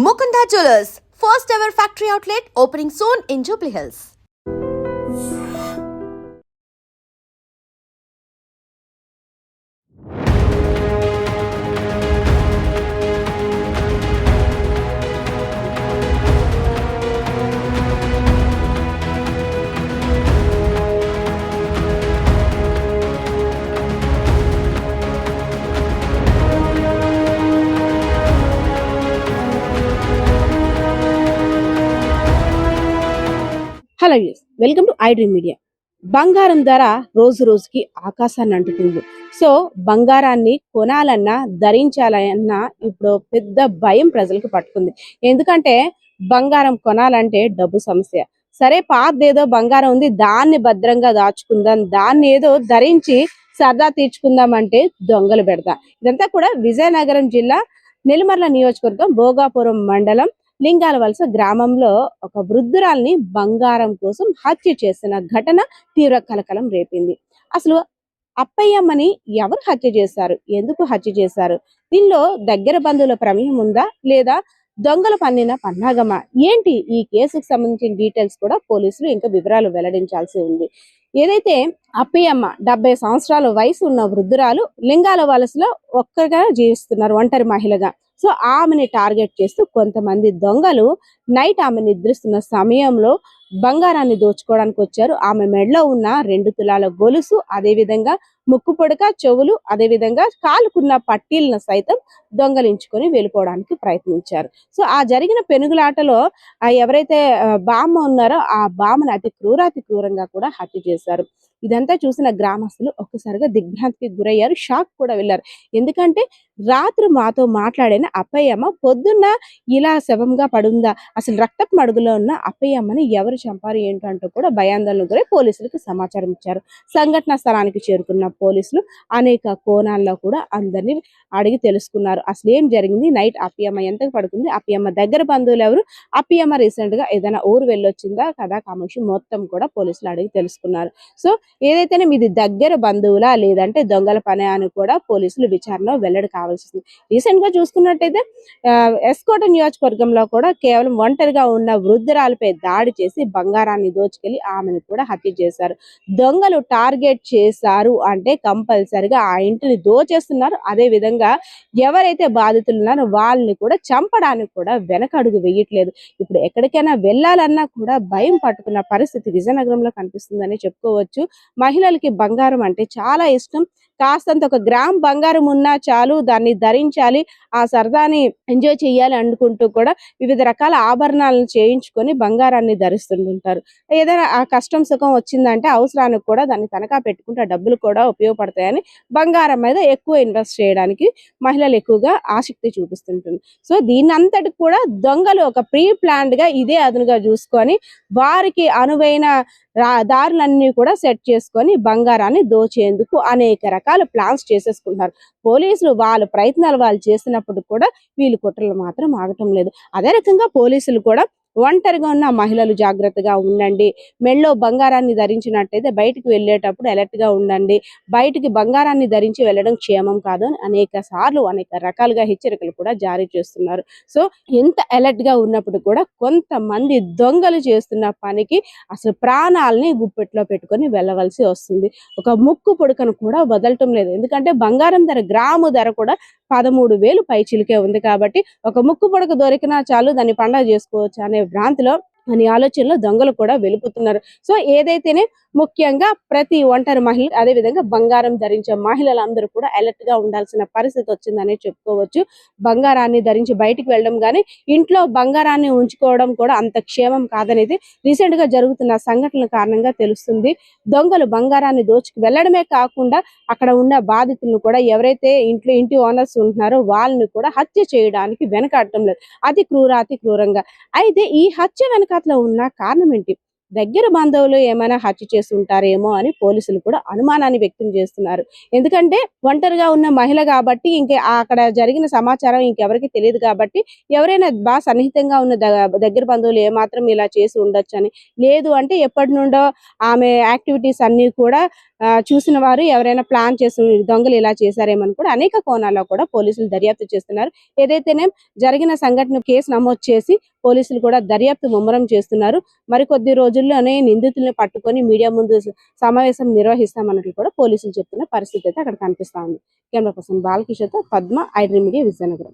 Mukunda Jewelers, first ever factory outlet opening soon in Jubilee Hills. Hello use welcome to I dream media. బంగారం ధర రోజు రోజుకి ఆకాశాన్ని అంటుతుంది. So బంగారాన్ని కొనాలన్నా ధరించాలన్నా ఇప్పుడు పెద్ద భయం ప్రజలకు పట్టుకుంది. ఎందుకంటే బంగారం కొనాలంటే డబ్బు సమస్య. సరే పాతదేదో బంగారం ఉంది, దాన్ని భద్రంగా దాచుకుందాం, దాన్ని ఏదో ధరించి సరదా తీర్చుకుందాం అంటే దొంగలు పెడతా. ఇదంతా కూడా విజయనగరం జిల్లా నెల్లిమర్ల నియోజకవర్గం భోగాపురం మండలం లింగాల వలస గ్రామంలో ఒక వృద్ధురాల్ని బంగారం కోసం హత్య చేసిన ఘటన తీవ్ర కలకలం రేపింది. అసలు అప్పయ్యమ్మని ఎవరు హత్య చేశారు, ఎందుకు హత్య చేశారు, దీనిలో దగ్గర బంధువుల ప్రమేయం ఉందా లేదా దొంగలు పన్నిన పన్నాగమా ఏంటి, ఈ కేసుకు సంబంధించిన డీటెయిల్స్ కూడా పోలీసులు ఇంకా వివరాలు వెల్లడించాల్సి ఉంది. ఏదైతే అప్పయ్యమ్మ 70 సంవత్సరాల వయసు ఉన్న వృద్ధురాలు లింగాల వలసలో ఒక్కగా జీవిస్తున్నారు, ఒంటరి మహిళగా. సో ఆమెని టార్గెట్ చేస్తూ కొంతమంది దొంగలు నైట్ ఆమె నిద్రిస్తున్న సమయంలో బంగారాన్ని దోచుకోవడానికి వచ్చారు. ఆమె మెడలో ఉన్న 2 తులాల గొలుసు, అదే విధంగా ముక్కు పొడక, చెవులు, అదే విధంగా కాలుకున్న పట్టీలను సైతం దొంగలించుకొని వెళ్ళిపోవడానికి ప్రయత్నించారు. సో ఆ జరిగిన పెనుగులాటలో ఎవరైతే బామ్మ ఉన్నారో ఆ బామ్మను అతి క్రూరంగా కూడా హత్య చేశారు. ఇదంతా చూసిన గ్రామస్తులు ఒక్కసారిగా దిగ్భ్రాంతికి గురయ్యారు, షాక్ కూడా వెళ్ళారు. ఎందుకంటే రాత్రి మాతో మాట్లాడిన అప్పయ్యమ్మ పొద్దున్న ఇలా శవంగా పడుందా, అసలు రక్తపు మడుగులో ఉన్న అప్పయ్యమ్మని ఎవరు చంపారు ఏంటంటూ కూడా భయాందోళన గురై పోలీసులకు సమాచారం ఇచ్చారు. సంఘటన స్థలానికి చేరుకున్న పోలీసులు అనేక కోణాల్లో కూడా అందరినీ అడిగి తెలుసుకున్నారు. అసలు ఏం జరిగింది, నైట్ అప్పయ్యమ్మ ఎంతకు పడుతుంది, అప్పయ్యమ్మ దగ్గర బంధువులు ఎవరు, అప్పయ్యమ్మ రీసెంట్ గా ఏదైనా ఊరు వెళ్ళొచ్చిందా కదా కామోషి మొత్తం కూడా పోలీసులు అడిగి తెలుసుకున్నారు. సో ఏదైతేనే మీది దగ్గర బంధువులా లేదంటే దొంగల పని అని కూడా పోలీసులు విచారణలో వెల్లడి కావాల్సింది. రీసెంట్ గా చూసుకున్నట్టయితే ఎస్కోట నియోజకవర్గంలో కూడా కేవలం ఒంటరిగా ఉన్న వృద్ధురాలపై దాడి చేసి బంగారాన్ని దోచుకెళ్లి ఆమెను కూడా హత్య చేశారు. దొంగలు టార్గెట్ చేశారు అంటే కంపల్సరిగా ఆ ఇంటిని దోచేస్తున్నారు. అదే విధంగా ఎవరైతే బాధితులు ఉన్నారో వాళ్ళని కూడా చంపడానికి కూడా వెనకడుగు వేయట్లేదు. ఇప్పుడు ఎక్కడికైనా వెళ్ళాలన్నా కూడా భయం పట్టుకున్న పరిస్థితి విజయనగరంలో కనిపిస్తుందని చెప్పుకోవచ్చు. మహిళలకి బంగారం అంటే చాలా ఇష్టం. కాస్తంత ఒక గ్రామ్ బంగారం ఉన్నా చాలు, దాన్ని ధరించాలి, ఆ సరదాని ఎంజాయ్ చేయాలి అనుకుంటూ కూడా వివిధ రకాల ఆభరణాలను చేయించుకొని బంగారాన్ని ధరిస్తుంటారు. ఏదైనా ఆ కష్టం సుఖం వచ్చిందంటే అవసరానికి కూడా దాన్ని తనఖా పెట్టుకుంటే డబ్బులు కూడా ఉపయోగపడతాయని బంగారం మీద ఎక్కువ ఇన్వెస్ట్ చేయడానికి మహిళలు ఎక్కువగా ఆసక్తి చూపిస్తుంటుంది. సో దీన్ని అంతటి కూడా దొంగలు ఒక ప్రీ ప్లాన్డ్ గా ఇదే అదునుగా చూసుకొని వారికి అనువైన దారులన్నీ కూడా సెట్ చేసుకొని బంగారాన్ని దోచేందుకు అనేక రకాల ప్లాన్స్ చేసేసుకుంటున్నారు. పోలీసులు వాళ్ళ ప్రయత్నాలు వాళ్ళు చేసినప్పుడు కూడా వీళ్ళు కుట్రలు మాత్రం ఆగటం లేదు. అదే రకంగా పోలీసులు కూడా ఒంటరిగా ఉన్న మహిళలు జాగ్రత్తగా ఉండండి, మెళ్ళో బంగారాన్ని ధరించినట్టయితే బయటికి వెళ్ళేటప్పుడు అలర్ట్ గా ఉండండి, బయటికి బంగారాన్ని ధరించి వెళ్ళడం క్షేమం కాదు అని అనేక సార్లు అనేక రకాలుగా హెచ్చరికలు కూడా జారీ చేస్తున్నారు. సో ఎంత అలర్ట్ గా ఉన్నప్పుడు కూడా కొంతమంది దొంగలు చేస్తున్న పనికి అసలు ప్రాణాలని గుప్పెట్లో పెట్టుకొని వెళ్ళవలసి వస్తుంది. ఒక ముక్కు పొడుకను కూడా వదలటం లేదు. ఎందుకంటే బంగారం ధర, గ్రాము ధర కూడా 13,000 పైచిలుకే ఉంది కాబట్టి ఒక ముక్కు పొడక దొరికినా చాలు దాన్ని పండగ చేసుకోవచ్చు అనే భ్రాంతిలో అని ఆలోచనలో దొంగలు కూడా వెలుపుతున్నారు. సో ఏదైతేనే ముఖ్యంగా ప్రతి ఒంటరి మహిళ, అదే విధంగా బంగారం ధరించే మహిళలందరూ కూడా అలర్ట్ గా ఉండాల్సిన పరిస్థితి వచ్చిందని చెప్పుకోవచ్చు. బంగారాన్ని ధరించి బయటికి వెళ్ళడం కానీ ఇంట్లో బంగారాన్ని ఉంచుకోవడం కూడా అంత క్షేమం కాదనేది రీసెంట్ గా జరుగుతున్న సంఘటనల కారణంగా తెలుస్తుంది. దొంగలు బంగారాన్ని దోచుకు వెళ్ళడమే కాకుండా అక్కడ ఉన్న బాధితులను కూడా ఎవరైతే ఇంటి ఓనర్స్ ఉంటున్నారో వాళ్ళని కూడా హత్య చేయడానికి వెనకాడటం లేదు, అతి క్రూరంగా. అయితే ఈ హత్య వెనకాతలో ఉన్న కారణం ఏంటి? దగ్గర బంధువులు ఏమైనా హత్య చేసి ఉంటారేమో అని పోలీసులు కూడా అనుమానాన్ని వ్యక్తం చేస్తున్నారు. ఎందుకంటే ఒంటరిగా ఉన్న మహిళ కాబట్టి అక్కడ జరిగిన సమాచారం ఇంకెవరికి తెలియదు కాబట్టి ఎవరైనా బాగా సన్నిహితంగా ఉన్న దగ్గర బంధువులు ఏమాత్రం ఇలా చేసి ఉండొచ్చని, లేదు అంటే ఎప్పటి నుండో ఆమె యాక్టివిటీస్ అన్ని కూడా చూసిన వారు ఎవరైనా ప్లాన్ చేసి దొంగలు ఇలా చేశారేమని కూడా అనేక కోణాల్లో కూడా పోలీసులు దర్యాప్తు చేస్తున్నారు. ఏదైతేనే జరిగిన సంఘటన కేసు నమోదు చేసి పోలీసులు కూడా దర్యాప్తు ముమ్మరం చేస్తున్నారు. మరికొద్ది రోజుల్లోనే నిందితుల్ని పట్టుకొని మీడియా ముందు సమావేశం నిర్వహిస్తామన్నట్లు కూడా పోలీసులు చెప్తున్న పరిస్థితి అయితే అక్కడ కనిపిస్తా ఉంది. కెమెరా పర్సన్ బాలకిషోర్తో Padma, I dream media, Vizianagaram.